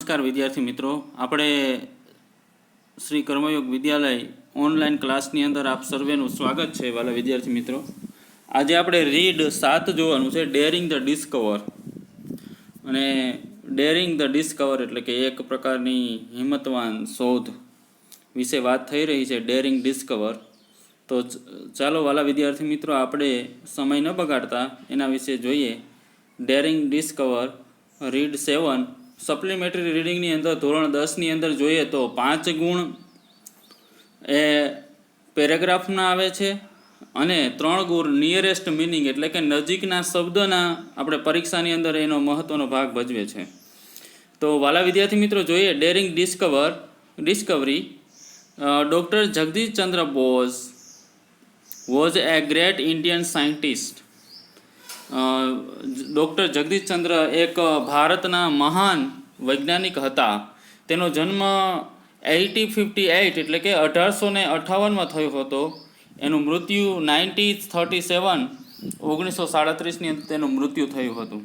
નમસ્કાર વિદ્યાર્થી મિત્રો, આપણે શ્રી કર્મયોગ વિદ્યાલય ઓનલાઈન ક્લાસની અંદર આપ સર્વેનું સ્વાગત છે. વાલા વિદ્યાર્થી મિત્રો, આજે આપણે રીડ 7 જોવાનું છે, ડેરિંગ ધ ડિસ્કવર. અને ડેરિંગ ધ ડિસ્કવર એટલે કે એક પ્રકારની હિંમતવાન શોધ વિશે વાત થઈ રહી છે, ડેરિંગ ડિસ્કવર. તો ચાલો વાલા વિદ્યાર્થી મિત્રો, આપણે સમય ન બગાડતા એના વિશે જોઈએ. ડેરિંગ ડિસ્કવર રીડ 7 સપ્લિમેટરી રીડિંગની અંદર ધોરણ 10ની અંદર જોઈએ તો 5 ગુણ એ પેરેગ્રાફના આવે છે અને 3 ગુણ નિયરેસ્ટ મિનિંગ એટલે કે નજીકના શબ્દના આપણે પરીક્ષાની અંદર એનો મહત્ત્વનો ભાગ ભજવે છે. તો વાલા વિદ્યાર્થી મિત્રો જોઈએ daring Discovery. Doctor Jagdish Chandra Bose was A great Indian scientist. Doctor Jagdish Chandra એક ભારતના મહાન વૈજ્ઞાનિક હતા. તેનો જન્મ 1858 એટલે કે 1858માં થયો હતો. એનું મૃત્યુ 1937 અંદર તેનું મૃત્યુ થયું હતું.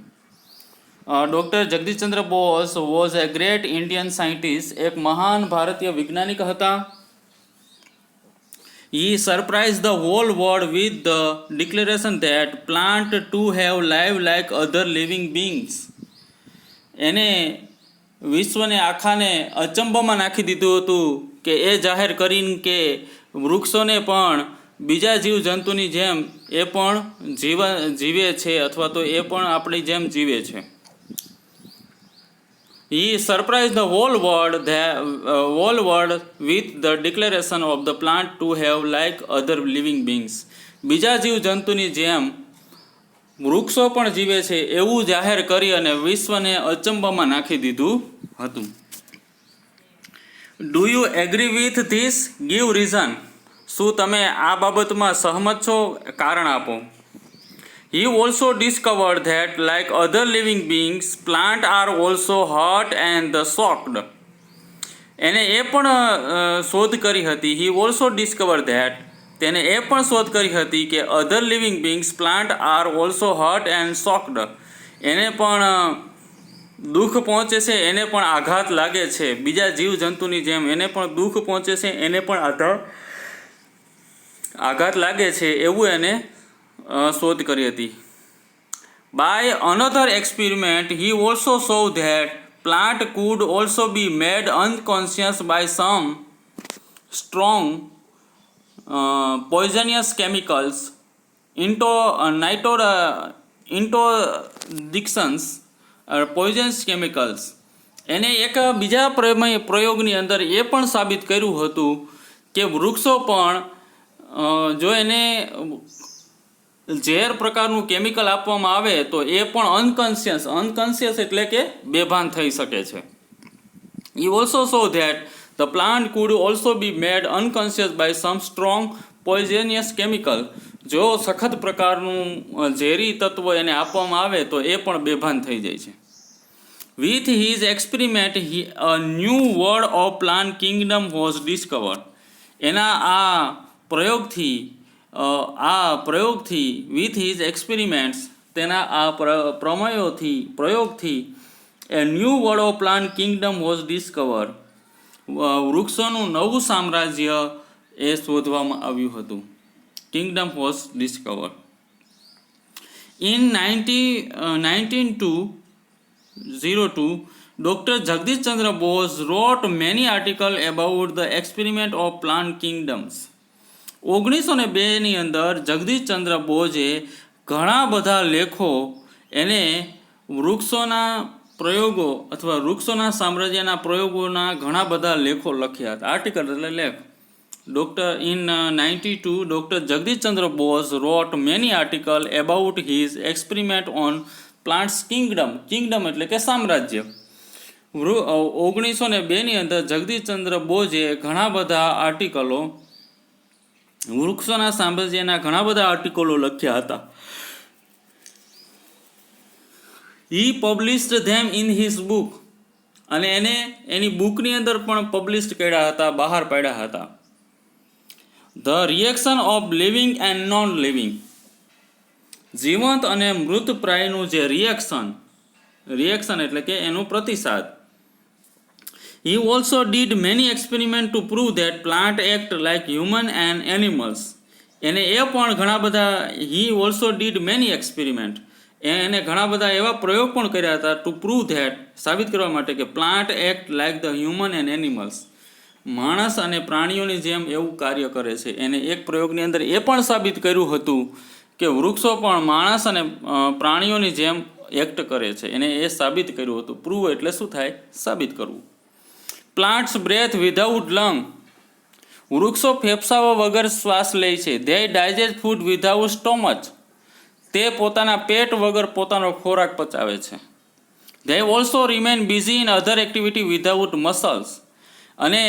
Doctor Jagdish Chandra Bose was A great Indian scientist, એક મહાન ભારતીય વૈજ્ઞાનિક હતા. He surprised the whole world with the declaration that plants too have life like other living beings. એને વિશ્વને આખાને અચંબામાં નાખી દીધું હતું કે એ જાહેર કરીને કે વૃક્ષોને પણ બીજા જીવજંતુની જેમ એ પણ જીવે છે અથવા તો એ પણ આપણી જેમ જીવે છે. He surprised the whole world with the declaration of the plant to have like other living beings. બીજા જીવજંતુની જેમ વૃક્ષો પણ જીવે છે એવું જાહેર કરી અને વિશ્વને અચંબામાં નાખી દીધું હતું. Do you agree with this? Give reason. શું તમે આ બાબતમાં સહમત છો? કારણ આપો. He also discovered that, like other living beings, plants are also hurt and shocked. એને એ પણ શોધ કરી હતી. He also discovered that, તેને એ પણ શોધ કરી હતી કે other living beings, plants are also hurt and shocked. એને પણ દુઃખ પહોંચે છે, એને પણ આઘાત લાગે છે. બીજા જીવજંતુની જેમ એને પણ દુઃખ પહોંચે છે, એને પણ આઘાત લાગે છે એવું એને શોધ કરી હતી. By another experiment he also show that plant could also be made unconscious by some strong poisonous chemicals intoxications poisons chemicals. એને એક બીજા પ્રયોગની અંદર એ પણ સાબિત કર્યું હતું કે વૃક્ષો પણ જો એને ઝેર પ્રકારનું કેમિકલ આપવામાં આવે તો એ પણ અનકોન્શિયસ એટલે કે બેભાન થઈ શકે છે. He also saw that the plant could also be made unconscious by some strong poisonous chemical. જો સખત પ્રકારનું ઝેરી તત્વ એને આપવામાં આવે તો એ પણ બેભાન થઈ જાય છે. With his experiment, a new world of plant kingdom was discovered. એના આ પ્રયોગથી વિથ હિઝ એક્સપેરિમેન્ટ્સ, તેના આ પ્રયોગથી a new world of plant kingdom was discover. વૃક્ષોનું નવું સામ્રાજ્ય એ શોધવામાં આવ્યું હતું. Kingdom was discover. In 1902 doctor Jagdish Chandra Bose wrote many article about the experiment of plant kingdoms. 1902ની અંદર જગદીશચંદ્ર બોઝે ઘણા બધા લેખો એને વૃક્ષોના પ્રયોગો અથવા વૃક્ષોના સામ્રાજ્યના પ્રયોગોના ઘણા બધા લેખો લખ્યા હતા. આર્ટિકલ એટલે લેખ. In 1992 doctor Jagdish Chandra Bose wrote many article about his experiment on plants kingdom એટલે કે સામ્રાજ્ય. 1902ની અંદર જગદીશચંદ્ર બોઝે ઘણા બધા આર્ટિકલો વૃક્ષોના સામ્રાજ્યના ઘણા બધા આર્ટિકલો લખ્યા હતા. He published them in his book. અને એને એની બુકની અંદર પણ પબ્લિશ્ડ કર્યા હતા, બહાર પાડ્યા હતા. The reaction of living and non living. જીવંત અને મૃત પ્રાયનું જે રિએક્શન એટલે કે એનો પ્રતિસાદ He also did many experiments to prove that plants act like human and animals. એને એ પણ ઘણા બધા he also did many experiments. એને ઘણા બધા એવા પ્રયોગ પણ કર્યા હતા ટુ પ્રૂવ ધેટ, સાબિત કરવા માટે કે plant act like the human and animals, માણસ અને પ્રાણીઓની જેમ એવું કાર્ય કરે છે. એને એક પ્રયોગની અંદર એ પણ સાબિત કર્યું હતું કે વૃક્ષો પણ માણસ અને પ્રાણીઓની જેમ એક્ટ કરે છે. એને એ સાબિત કર્યું હતું. પ્રૂવ એટલે શું થાય? સાબિત કરવું. પ્લાન્ટ્સ બ્રેથ વિધાઉટ લંગ, વૃક્ષો ફેફસાઓ વગર શ્વાસ લે છે. ધે ડાયજેસ્ટ ફૂડ વિધાઉટ સ્ટોમચ, તે પોતાના પેટ વગર પોતાનો ખોરાક પચાવે છે. They also remain busy in other activity without muscles, અને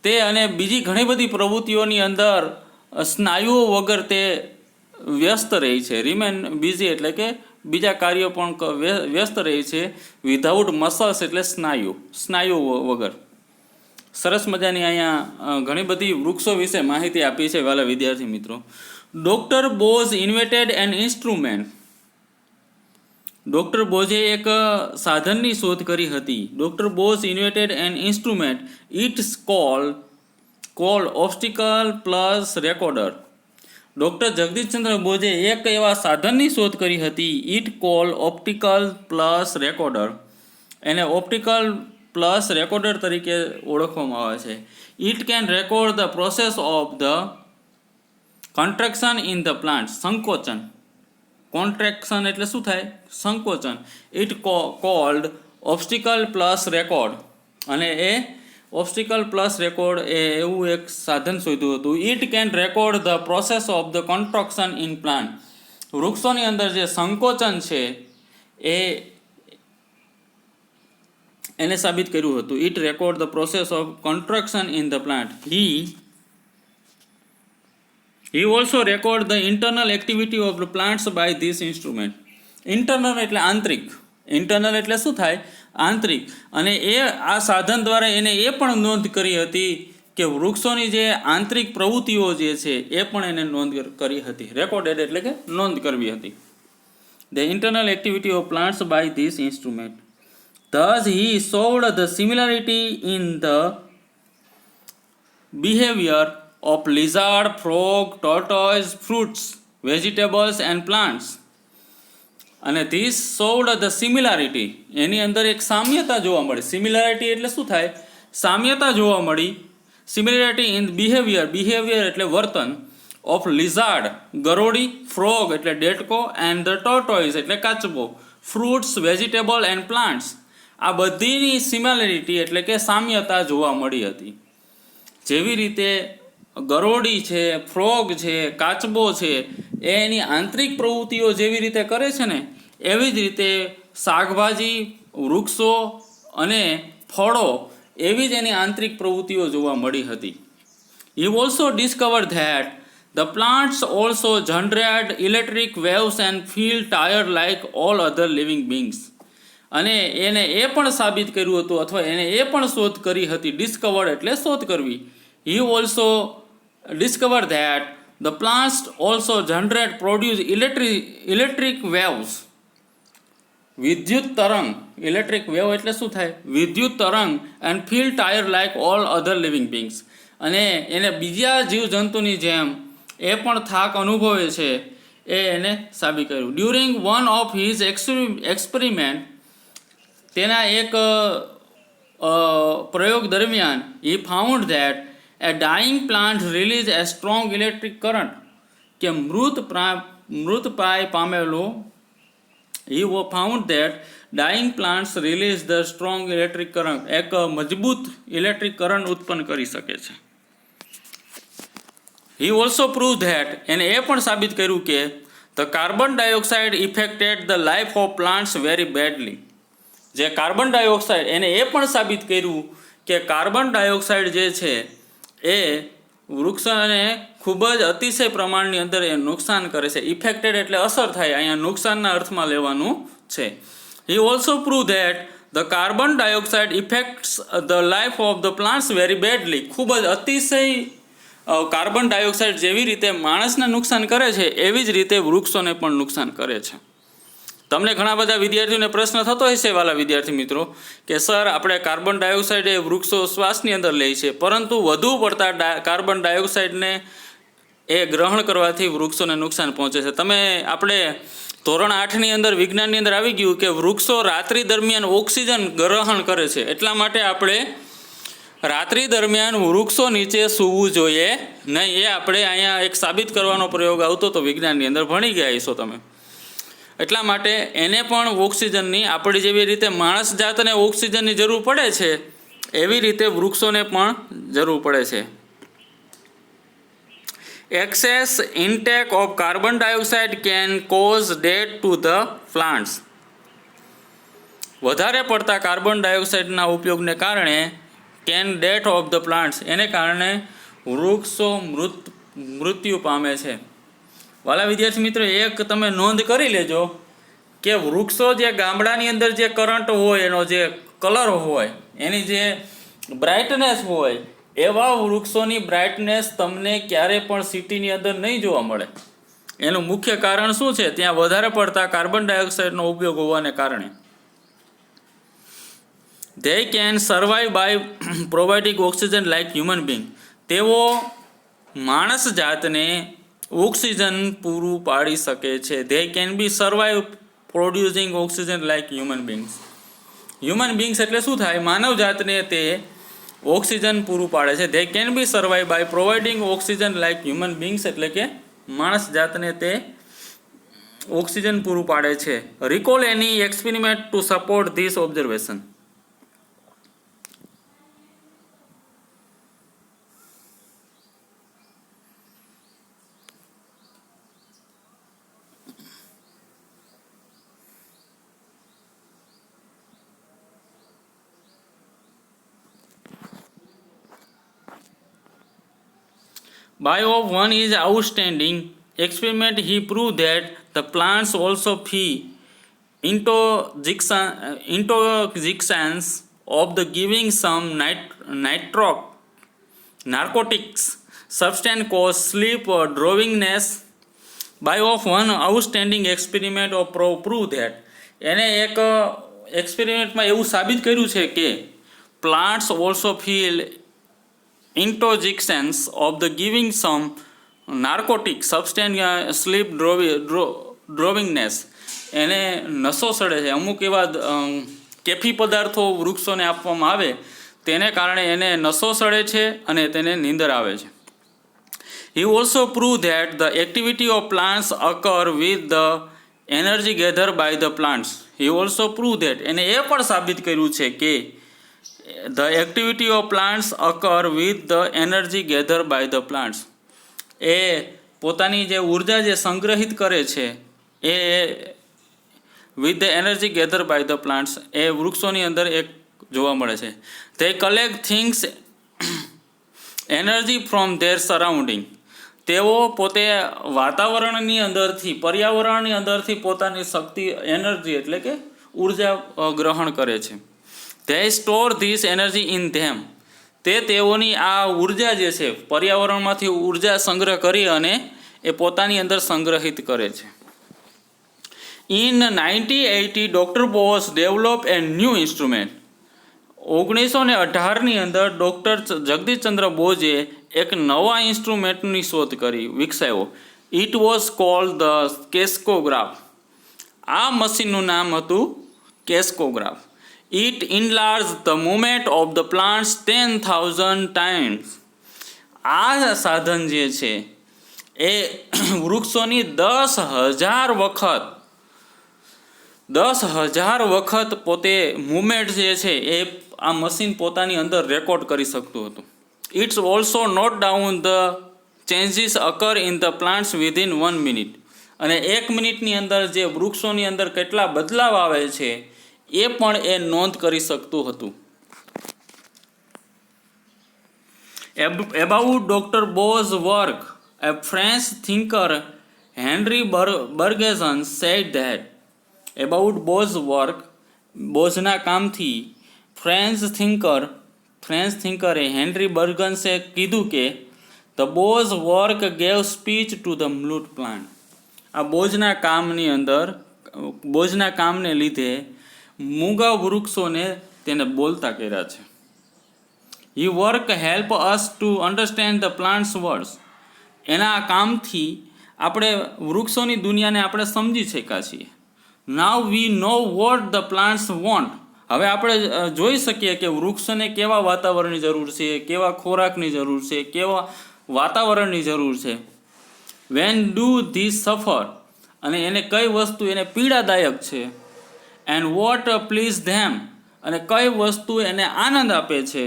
તે અને બીજી ઘણી બધી પ્રવૃત્તિઓની અંદર સ્નાયુઓ વગર તે વ્યસ્ત રહે છે. રિમેન બિઝી એટલે કે બીજા કાર્યો પણ વ્યસ્ત રહે છે. વિધાઉટ મસલ્સ એટલે સ્નાયુઓ વગર. સરસ મજાની અહીંયા ઘણી બધી વૃક્ષો વિશે માહિતી આપી છે વાલા વિદ્યાર્થી મિત્રો. Doctor Bose invented an instrument, doctor બોઝે એક સાધનની શોધ કરી હતી. Doctor Bose invented an instrument it's called obstacle plus recorder. Doctor Jagadish Chandra બોઝે એક એવા સાધનની શોધ કરી હતી it called optical plus recorder. એને ઓપ્ટિકલ પ્લસ રેકોર્ડર તરીકે ઓળખવામાં આવે છે. It can record the process of the contraction in the plant, સંકોચન. કોન્ટ્રેક્શન એટલે શું થાય? સંકોચન. It called obstacle plus record. અને એ ઓબ્સ્ટિકલ પ્લસ રેકોર્ડ એ એવું એક સાધન શોધ્યું હતું. It can record the process of the contraction in plant, વૃક્ષોની અંદર જે સંકોચન છે એને સાબિત કર્યું હતું. It record the process of contraction in the plant. He also record the internal activity of the plants by this instrument. Internal એટલે આંતરિક. ઇન્ટરનલ એટલે શું થાય? આંતરિક. અને એ આ સાધન દ્વારા એને એ પણ નોંધ કરી હતી કે વૃક્ષોની જે આંતરિક પ્રવૃત્તિઓ જે છે એ પણ એને નોંધ કરી હતી. રેકોર્ડેડ એટલે કે નોંધ કરવી હતી. The internal activity of plants by this instrument. Thus he showed the similarity in the behavior of lizard, frog, tortoise, fruits, vegetables and plants. અને ધીસ શોડ ધ સિમિલારિટી, એની અંદર એક સામ્યતા જોવા મળી. સિમિલારિટી એટલે શું થાય? સામ્યતા જોવા મળી. સિમિલારિટી ઇન બિહેવિયર એટલે વર્તન, ઓફ લિઝાર્ડ ગરોળી, ફ્રોગ એટલે ડેટકો, એન્ડ ધ ટોર્ટોઇઝ એટલે કાચબો, ફ્રૂટ્સ, વેજીટેબલ એન્ડ પ્લાન્ટ્સ, આ બધીની સિમિલારિટી એટલે કે સામ્યતા જોવા મળી હતી. જેવી રીતે ગરોળી છે, ફ્રોગ છે, કાચબો છે, એ એની આંતરિક પ્રવૃત્તિઓ જેવી રીતે કરે છે ને, એવી જ રીતે શાકભાજી, વૃક્ષો અને ફળો એવી જ એની આંતરિક પ્રવૃત્તિઓ જોવા મળી હતી. He also discovered that the plants also generate electric waves and feel tired like all other living beings. અને એને એ પણ સાબિત કર્યું હતું, અથવા એને એ પણ શોધ કરી હતી. ડિસ્કવર્ડ એટલે શોધ કરવી. He also discovered that the plants also produce electric waves, વિદ્યુત તરંગ. ઇલેક્ટ્રિક વેવ એટલે શું થાય? વિદ્યુત તરંગ. and feel tired like all other living beings. અને એને બીજા જીવજંતુની જેમ એ પણ થાક અનુભવે છે, એ એને સાબિત કર્યું. During one of his experiment, તેના એક પ્રયોગ દરમિયાન he found that a dying plant release a strong electric current, કે મૃતપ્રાય પામેલો he found that dying plants release the strong electric current, એક મજબૂત ઇલેક્ટ્રિક કરંટ ઉત્પન્ન કરી શકે છે. he also proved that, એને એ પણ સાબિત કર્યું કે the carbon dioxide affected the life of plants very badly. જે કાર્બન ડાયોક્સાઇડ, એને એ પણ સાબિત કર્યું કે કાર્બન ડાયોક્સાઇડ જે છે એ વૃક્ષને ખૂબ જ અતિશય પ્રમાણની અંદર એ નુકસાન કરે છે. ઇફેક્ટેડ એટલે અસર થાય, અહીંયા નુકસાનના અર્થમાં લેવાનું છે. He also proved that the carbon dioxide affects the life of the plants very badly. ખૂબ જ અતિશય કાર્બન ડાયોક્સાઇડ જેવી રીતે માણસને નુકસાન કરે છે, એવી જ રીતે વૃક્ષોને પણ નુકસાન કરે છે. તમને ઘણા બધા વિદ્યાર્થીઓને પ્રશ્ન થતો હશે વાલા વિદ્યાર્થી મિત્રો કે સર આપણે કાર્બન ડાયોક્સાઇડ એ વૃક્ષો શ્વાસની અંદર લે છે, પરંતુ વધુ પડતા કાર્બન ડાયોક્સાઇડને એ ગ્રહણ કરવાથી વૃક્ષોને નુકસાન પહોંચે છે. આપણે ધોરણ 8ની અંદર વિજ્ઞાનની અંદર આવી ગયું કે વૃક્ષો રાત્રિ દરમિયાન ઓક્સિજન ગ્રહણ કરે છે, એટલા માટે આપણે રાત્રિ દરમિયાન વૃક્ષો નીચે સૂવું જોઈએ નહીં. એ આપણે અહીંયા એક સાબિત કરવાનો પ્રયોગ આવતો તો વિજ્ઞાનની અંદર ભણી ગયા હશો તમે. એટલા માટે એને પણ ઓક્સિજનની, આપણી જેવી રીતે માણસ જાતને ઓક્સિજનની જરૂર પડે છે એવી રીતે વૃક્ષોને પણ જરૂર પડે છે. Excess intake of carbon dioxide can cause death to the plants. વધારે પડતા કાર્બન ડાયોક્સાઇડના ઉપયોગને કારણે ડેથ ઓફ ધ પ્લાન્ટ્સ, એને કારણે વૃક્ષો મૃત્યુ પામે છે. વાલા વિદ્યાર્થી મિત્રો, એક તમે નોંધ કરી લેજો કે વૃક્ષો જે ગામડાની અંદર જે કરંટ હોય, એનો જે કલર હોય, એની જે બ્રાઇટનેસ હોય, એવા વૃક્ષોની બ્રાઇટનેસ તમને ક્યારે પણ સિટીની અંદર નહીં જોવા મળે. એનું મુખ્ય કારણ શું છે? ત્યાં વધારે પડતા કાર્બન ડાયોક્સાઇડનો ઉપયોગ હોવાને કારણે. They can survive by providing oxygen like human being. તેઓ માણસ જાતને ઓક્સિજન પૂરું પાડી શકે છે. They can be survive producing oxygen like human beings. Human beings એટલે શું થાય? માનવ જાતને તે ઓક્સિજન પૂરું પાડે છે. They can be survive by providing oxygen like human beings એટલે કે માણસ જાતને તે ઓક્સિજન પૂરું પાડે છે. Recall any experiment to support this observation. By of one is outstanding experiment, he proved that the plants also feel intoxicants of the giving some narcotics substance cause sleep or drowsiness. By of one outstanding experiment of prove that, એને એક એક્સપેરિમેન્ટમાં એવું સાબિત કર્યું છે કે plants also feel intoxicants of the giving some narcotic substance sleep drowsiness. એને નશો સડે છે. અમુક એવા કેફી પદાર્થો વૃક્ષોને આપવામાં આવે તેને કારણે એને નશો સડે છે અને તેને નીંદર આવે છે. He also proved that the activity of plants occur with the energy gathered by the plants. He also proved that, એને એ પણ સાબિત કર્યું છે કે the activity of plants occur with the energy gathered by the plants. એ પોતાની જે ઉર્જા જે સંગ્રહિત કરે છે એ with the energy gathered by the plants એ વૃક્ષોની અંદર એક જોવા મળે છે. They collect things energy from their surrounding. તેઓ પોતે વાતાવરણની અંદરથી, પર્યાવરણની અંદરથી પોતાની શક્તિ, એનર્જી એટલે કે ઉર્જા ગ્રહણ કરે છે. They store this energy in them. તેઓની આ ઉર્જા જે છે પર્યાવરણમાંથી ઉર્જા સંગ્રહ કરી અને એ પોતાની અંદર સંગ્રહિત કરે છે. In 1980 doctor Bose develop a new instrument. 1918ની અંદર ડૉક્ટર જગદીશચંદ્ર બોઝે એક નવા ઇન્સ્ટ્રુમેન્ટની શોધ કરી, વિકસાવ્યો. It was called the crescograph. આ મશીનનું નામ હતું કેસ્કોગ્રાફ. It enlarged the movement of the plants 10,000 times. આ સાધન જે છે એ વૃક્ષોની 10,000 વખત પોતે મુવમેન્ટ જે છે એ આ મશીન પોતાની અંદર રેકોર્ડ કરી શકતું હતું. It's also note down the changes occur in the plants within 1 minute. અને 1 મિનિટની અંદર જે વૃક્ષોની અંદર કેટલા બદલાવ આવે છે એ પણ એ નોંધ કરી શકતું હતું. About Dr. Boh's work, a French thinker Henry Bergson said that. About Boh's work, બોઝના કામથી ફ્રેન્ચ થિંકરે હેનરી બર્ગન્સે કીધું કે the Boh's work gave speech to the mute plant. આ બોઝના કામની અંદર બોઝના કામને લીધે મૂંગા વૃક્ષોને તેને બોલતા કર્યા છે. He work help us to understand the plants words. એના કામથી આપણે વૃક્ષોની દુનિયાને આપણે સમજી શક્યા છીએ. Now we know what the plants want. હવે આપણે જોઈ શકીએ કે વૃક્ષને કેવા વાતાવરણની જરૂર છે, કેવા ખોરાકની જરૂર છે, કેવા વાતાવરણની જરૂર છે. વેન ડુ ધીસ સફર, અને એને કઈ વસ્તુ એને પીડાદાયક છે. એન્ડ વોટ પ્લીઝ ધેમ, અને કઈ વસ્તુ એને આનંદ આપે છે.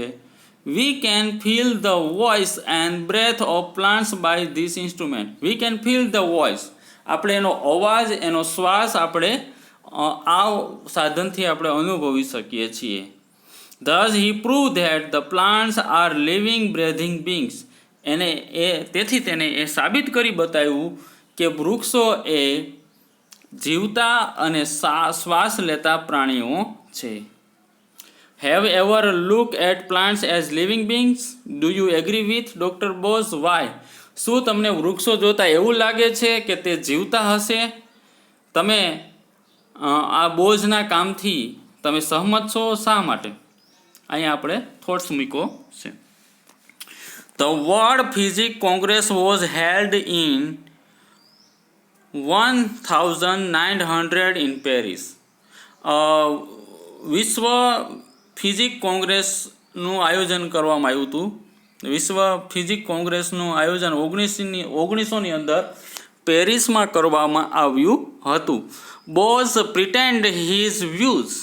We can feel the voice and breath of plants by this instrument. We can feel the voice, આપણે એનો અવાજ, એનો શ્વાસ આપણે આ સાધનથી આપણે અનુભવી શકીએ છીએ. Thus he prove that the plants are living breathing beings. તેથી તેને એ સાબિત કરી બતાવ્યું કે વૃક્ષો એ જીવતા અને શ્વાસ લેતા પ્રાણીઓ છે. Have ever look at plants as living beings? Do you agree with doctor Bose? Why? શું તમને વૃક્ષો જોતા એવું લાગે છે કે તે જીવતા હશે? તમે આ બોઝના કામથી તમે સહમત છો? શા માટે? અહીંયા આપણે થોટ્સ મૂકો છે. The World Physics Congress was held in 1900 in Paris. વિશ્વ ફિઝિક કોંગ્રેસનું આયોજન કરવામાં આવ્યું હતું. વિશ્વ ફિઝિક કોંગ્રેસનું આયોજન 1900ની અંદર પેરિસમાં કરવામાં આવ્યું હતું. Bose pretend his views.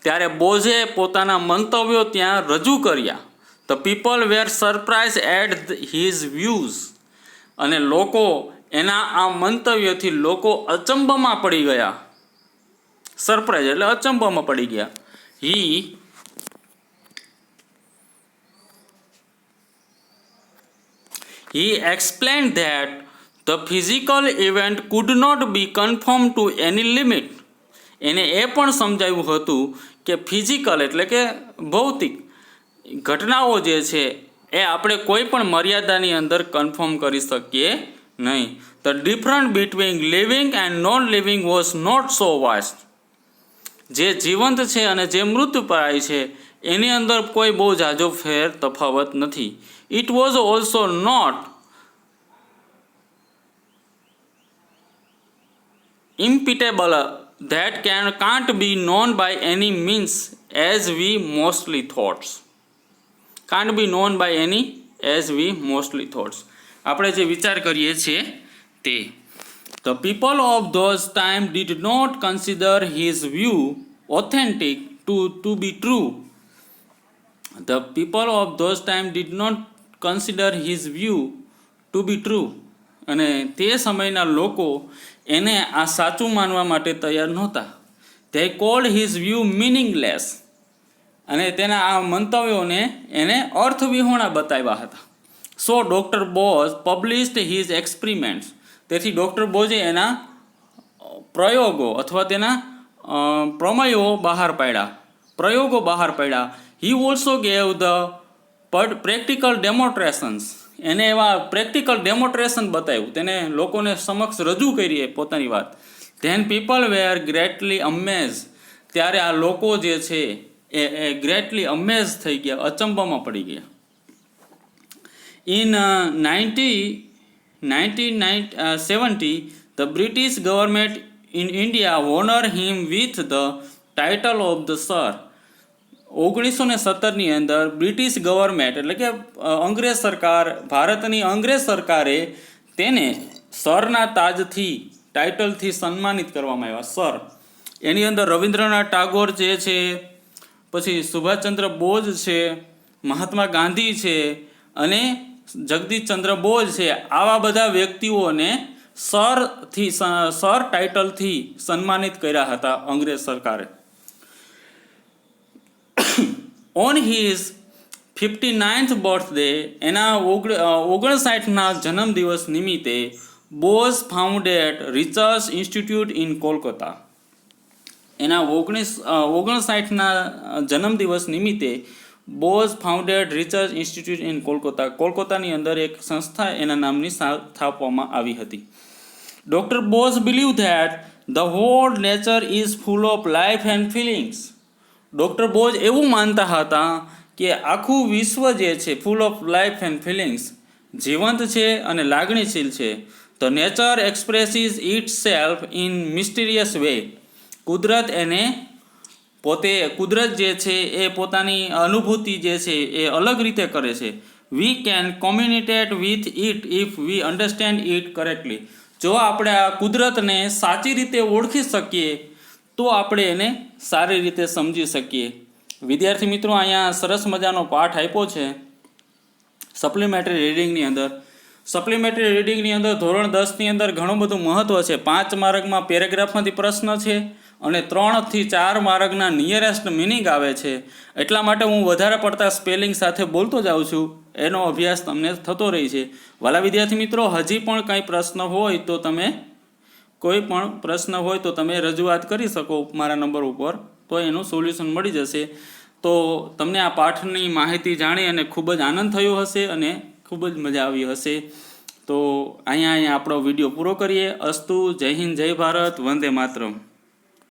ત્યારે બોઝે પોતાના મંતવ્યો ત્યાં રજૂ કર્યા. The people were surprise at his views. અને લોકો એના આ મંતવ્યથી લોકો અચંબામાં પડી ગયા. સરપ્રાઇઝ એટલે અચંબામાં પડી ગયા. He explained that the physical event could not be conformed to any limit. એને એ પણ સમજાવ્યું હતું કે ફિઝિકલ એટલે કે ભૌતિક ઘટનાઓ જે છે એ આપણે કોઈ પણ મર્યાદાની અંદર કન્ફર્મ કરી શકીએ નહીં. The difference between living and non living was not so vast. જે જીવંત છે અને જે મૃત્યુપાય છે એની અંદર કોઈ બહુ ઝાઝો ફેર તફાવત નથી. It was also not imputable that can't be known by any means as we mostly thoughts. Can't be known by any as we mostly thoughts. આપણે જે વિચાર કરીએ છીએ તે. The people of those time did not consider his view authentic to be true. The people of those time did not consider his view to be true. અને તે સમયના લોકો એને આ સાચું માનવા માટે તૈયાર નહોતા. They called his view meaningless. અને તેના આ મંતવ્યોને એને અર્થવિહોણા બતાવ્યા હતા. So Dr. Bose published his experiments. તેથી ડૉક્ટર બોઝે એના પ્રયોગો અથવા તેના પ્રમેયો બહાર પાડ્યા. He also gave the practical demonstrations. એને એવા પ્રેક્ટિકલ ડેમોન્સ્ટ્રેશન બતાવ્યું, તેને લોકોને સમક્ષ રજૂ કરીએ પોતાની વાત. Than people were greatly Amaze. ત્યારે આ લોકો જે છે એ ગ્રેટલી અમેઝ થઈ ગયા, અચંબામાં પડી ગયા. In 1970 the British government in India honored him with the title of the Sir. 1917ની અંદર બ્રિટિશ ગવર્મેન્ટ એટલે કે અંગ્રેજ સરકાર, ભારતની અંગ્રેજ સરકારે તેને સરના ટાઇટલથી સન્માનિત કરવામાં આવ્યા. સર એની અંદર રવિન્દ્રનાથ ટાગોર જે છે, પછી સુભાષચંદ્ર બોઝ છે, મહાત્મા ગાંધી છે અને જગદીશચંદ્ર બોઝ છે. આવા બધા વ્યક્તિઓને સર ટાઇટલથી સન્માનિત કર્યા હતા અંગ્રેજ સરકારે. On his 59th birthday, એના 59ના જન્મદિવસ નિમિત્તે Bose founded research institute in Kolkata. એના 59ના જન્મદિવસ નિમિત્તે Bose founded research institute in Kolkata. કોલકાતાની અંદર એક સંસ્થા એના નામની સ્થાપવામાં આવી હતી. Doctor Bose believe that the whole nature is full of life and feelings. Doctor Bose એવું માનતા હતા કે આખું વિશ્વ જે છે full of life and feelings, જીવંત છે અને લાગણીશીલ છે. The nature expresses itself in mysterious way. કુદરત જે છે એ પોતાની અનુભૂતિ જે છે એ અલગ રીતે કરે છે. We can communicate with it if V understand it correctly. જો આપણે આ કુદરતને સાચી રીતે ઓળખી શકીએ તો આપણે એને સારી રીતે સમજી શકીએ. વિદ્યાર્થી મિત્રો, અહીંયા સરસ મજાનો પાઠ આપ્યો છે સપ્લિમેન્ટરી રીડિંગની અંદર. સપ્લિમેન્ટરી રીડિંગની અંદર ધોરણ 10ની અંદર ઘણું બધું મહત્ત્વ છે. 5 માર્કમાં પેરેગ્રાફમાંથી પ્રશ્ન છે અને 3 થી 4 માર્કના નિયરેસ્ટ મિનિંગ આવે છે. એટલા માટે હું વધારે પડતા સ્પેલિંગ સાથે બોલતો જાઉં છું. એનો અભ્યાસ તમને થતો રહે છે. વાલા વિદ્યાર્થી મિત્રો, હજી પણ કંઈ પ્રશ્ન હોય તો તમે રજૂઆત કરી શકો મારા નંબર ઉપર, તો એનું સોલ્યુશન મળી જશે. તો તમને આ પાઠની માહિતી જાણી અને ખૂબ જ આનંદ થયો હશે અને ખૂબ જ મજા આવી હશે. તો અહીંયા આપણો વિડીયો પૂરો કરીએ. અસ્તુ. જય હિન્દ, જય ભારત, વંદે માતરમ.